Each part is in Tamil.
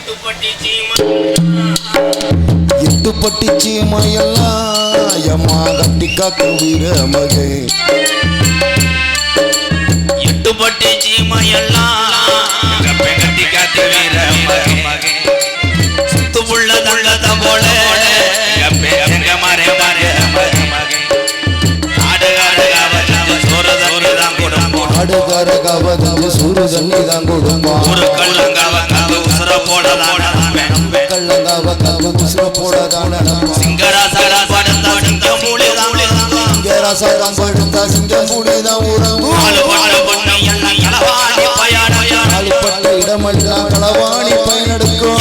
எட்டு பட்டி சீமையெல்லாம் எம்மா கட்டி காக்கும் வீர மகே. எட்டு பட்டி சீமையெல்லாம் கட்டி காக்கும் வீர மகே. சுத்து புள்ள தள்ளத போல எங்க மாறே மாறே மகே. ஆடுகார காவதாவு சூறு தண்ணி தான் கொடுப்பான். ஒரு கள்ளங்காவ உசுர போடதான கள்ளங்காவ உசுர போடதான சிங்கராசா படுத்தா சிங்கம் மூலிதான் சிங்கராசா படுத்தா சிங்கம் மூலிதான் உறவு. ஆளுப்பட்ட இடமெல்லாம் களவாணி பயனெடுக்கும்.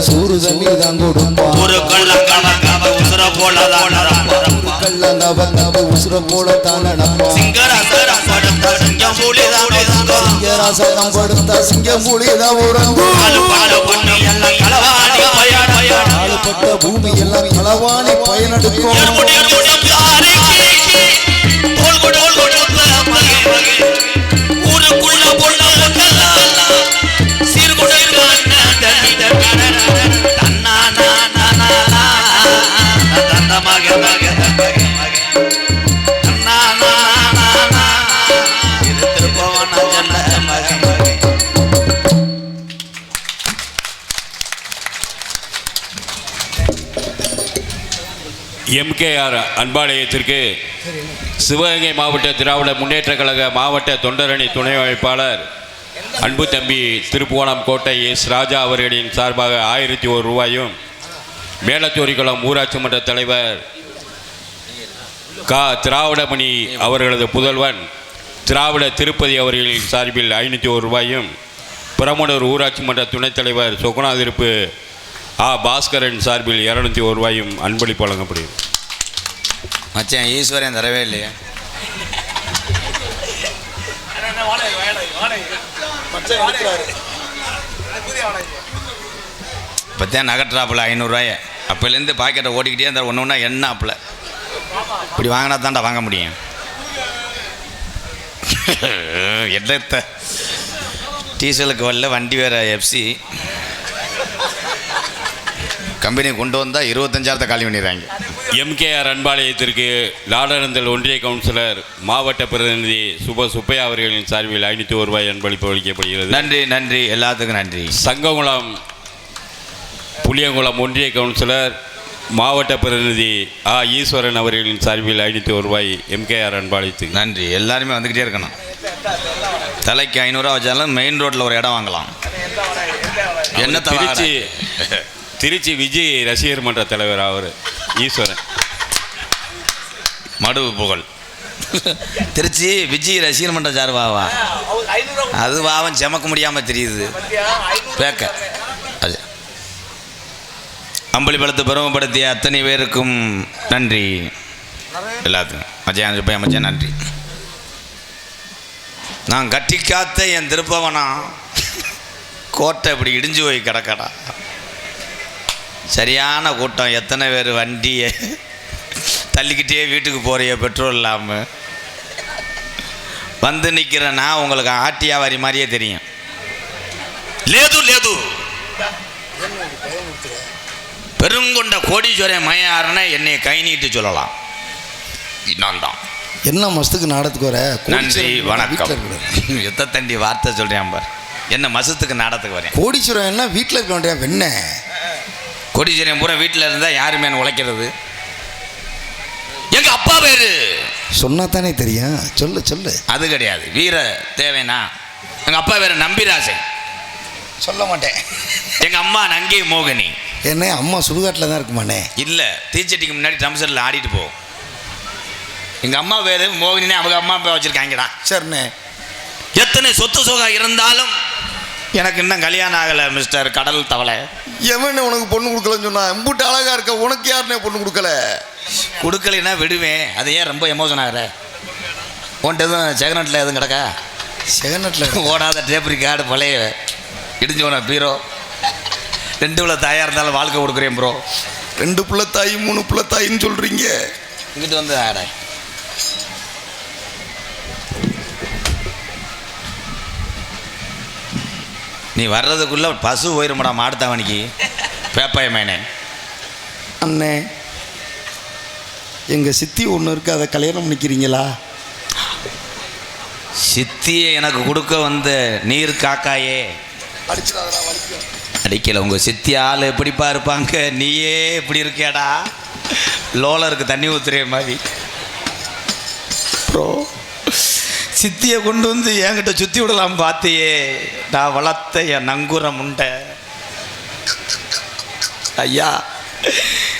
சூறு தண்ணி தான் கொடுப்பான். ஒரு கள்ளங்காவ உசுர போடத்தான சிங்கராசா படுத்தா சிங்கம் மூலிதான் உறவு. ஆளுப்பட்ட பூமி எல்லாம் களவாணி பயனெடுக்கும். எம்கேஆர் அன்பாலயத்திற்கு சிவகங்கை மாவட்ட திராவிட முன்னேற்ற கழக மாவட்ட தொண்டரணி துணை அமைப்பாளர் அன்பு தம்பி திருப்புவனம் கோட்டை எஸ் ராஜா அவர்களின் சார்பாக 1001 ரூபாயும், மேலச்சோரிக்குளம் ஊராட்சி மன்ற தலைவர் திராவிடமணி அவர்களது புதல்வன் திராவிட திருப்பதி அவர்களின் சார்பில் 501 ரூபாயும், பிரமணூர் ஊராட்சி மன்ற துணைத் தலைவர் சொகுணாதிருப்பு பாஸ்கரன் சார்பில் 201 ரூபாயும் அன்பளிப்பு வழங்கப்படுகிறது. மச்சான் ஈஸ்வரன் தரவே இல்லையா? இப்போத்தான் நகட்டுறாப்புல 500 ரூபாய அப்போலேருந்து பாக்கெட்டை ஓட்டிக்கிட்டே இருந்தால் ஒன்று ஒன்றா என்ன ஆப்பில் இப்படி வாங்கினா தாண்டா வாங்க முடியும். என்னத்த டீசலுக்கு வரல, வண்டி வேறு எஃப்சி கம்பெனி கொண்டு வந்தால் 25,000 காலி பண்ணிடுறாங்க. எம்கேஆர் அன்பாலயத்திற்கு லாடனந்தல் ஒன்றிய கவுன்சிலர் மாவட்ட பிரதிநிதி சுப்பையா அவர்களின் சார்பில் 501 ரூபாய் அன்பளிப்பு அளிக்கப்படுகிறது. நன்றி நன்றி, எல்லாத்துக்கும் நன்றி. சங்ககுளம் புளியங்குளம் ஒன்றிய கவுன்சிலர் மாவட்ட பிரதிநிதி ஈஸ்வரன் அவர்களின் சார்பில் 501 ரூபாய் எம்கேஆர் அன்பாலயத்துக்கு நன்றி. எல்லாருமே வந்துக்கிட்டே இருக்கணும். தலைக்கு 500 ரூபா வச்சாலும் மெயின் ரோட்டில் ஒரு இடம் வாங்கலாம். என்ன திருச்சி விஜய் ரசிகர் மன்ற தலைவர் அவர் ஈஸ்வரன் மடுவு புகழ். திருச்சி விஜய் ரசிகர் மன்ற சார்பாவா? அது பாவம் செமக்க முடியாமல் தெரியுது பேக்க. அது அம்பளிப்பழத்தை பெருமைப்படுத்திய அத்தனை பேருக்கும் நன்றி. எல்லாத்துக்கும் மச்சான் நன்றி. நான் கட்டி காத்த என் திருப்பவனா கோட்டை இப்படி இடிஞ்சு போய் கிடக்கடா. சரியான கூட்டம். எத்தனை பேர் வண்டியை தள்ளிக்கிட்டே வீட்டுக்கு போகிறிய பெட்ரோல் இல்லாமல் வந்து நிற்கிறேன்னா உங்களுக்கு ஆட்டியாவாரி மாதிரியே தெரியும். லேது பெருங்கொண்ட கோடீஸ்வரன் மயாருன்னு என்னை கை நீட்டு சொல்லலாம். நான் தான் என்ன மசத்துக்கு நாடத்துக்கு வர. நன்றி வணக்கம். எத்த தண்டி வார்த்தை சொல்கிறேன் பார். என்ன மசத்துக்கு நாடத்துக்கு வரேன். கோடீஸ்வரன் என்ன வீட்டில் இருக்க வேண்டிய என்ன கோடீஸ்வரன் பூரா வீட்டில் இருந்தால் யாருமே உழைக்கிறது. எங்கள் அப்பா பேர் சொன்னா தானே தெரியும். சொல்லு. அது கிடையாது. வீர தேவைனா. எங்கள் அப்பா பேர் நம்பிராசன். சொல்ல மாட்டேன். எங்கள் அம்மா நங்கை மோகினி. என்ன அம்மா சுடுகாட்டில் தான் இருக்குமாண்ணே? இல்லை, தீச்சட்டிக்கு முன்னாடி ட்ரம் செட்டில் ஆடிட்டு போகும். எங்கள் அம்மா பேர் மோகினே, அவங்க அம்மா பேர் வச்சுருக்காங்கடா. சரிண்ணே. எத்தனை சொத்து சுகம் இருந்தாலும் எனக்கு இன்னும் கல்யாணம் ஆகலை மிஸ்டர் கடல் தவளை. எவன் உனக்கு பொண்ணு கொடுக்கலன்னு சொன்னா? எம்பூட்டு அழகா இருக்க, உனக்கு யாருனே பொண்ணு கொடுக்கல? கொடுக்கலைன்னா விடுவேன். அது ஏன் ரொம்ப எமோஷன் ஆகிற? உன்ட்டு எதுவும் செகனட்டில் எதுவும் கிடக்கா? செகனட்டில் ஓடாத டேப்ரி கார்டு பழைய இடிஞ்சு போன பீரோ 2 பிள்ளை தாயாக இருந்தாலும் வாழ்க்கை கொடுக்குறேன் ப்ரோ. 2 பிள்ளை தாய் 3 பிள்ளை தாயின்னு சொல்றீங்க. இங்கிட்டு வந்து ஆட நீ வர்றதுக்குள்ள பசு போயிருமாடா மாடுத்தாவணிக்கு பேப்பாய மேனே. அண்ணே, எங்க சித்தி ஒன்று இருக்கு, அதை கல்யாணம் பண்ணிக்கிறீங்களா? சித்தியை எனக்கு கொடுக்க வந்த நீர் காக்காயே அடிக்கல. உங்கள் சித்தி ஆள் எப்படிப்பா இருப்பாங்க, நீயே இப்படி இருக்கியாடா லோலருக்கு தண்ணி ஊத்துறே மாதிரி. ப்ரோ, சித்தியை கொண்டு வந்து என்கிட்ட சுற்றி விடலாம் பார்த்தியே, நான் வளர்த்த என் நங்குர முண்டை. ஐயா,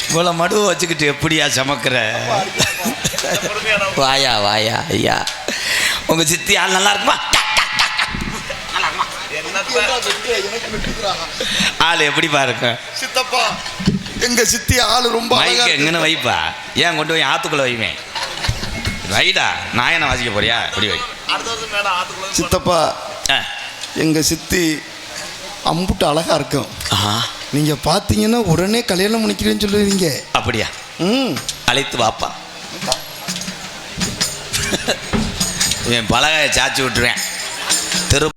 இவ்வளோ மடுவை வச்சுக்கிட்டு எப்படியா சமக்கிற? வாயா வாயா ஐயா, உங்கள் சித்தி ஆள் நல்லா இருக்குமா? ஆள் எப்படிப்பா இருக்கும்? சித்தப்பா, எங்க சித்தி ஆளு ரொம்ப அழகா மைக்கு எங்கன்னு வைப்பா. ஏன் கொண்டு போய் ஆத்துக்குள்ள வைவேன்? வைடா, நான் என்ன வாசிக்க போறியா? இப்படி வை. சித்தப்பா, எங்க சித்தி அம்புட்டு அழகா இருக்கும். நீங்க பாத்தீங்கன்னா உடனே கல்யாணம் பண்ணிக்கிறேன்னு சொல்லுவீங்க. அப்படியா? அழைத்து வாப்பா. என் பலகையை சாச்சி விட்டுருவேன்.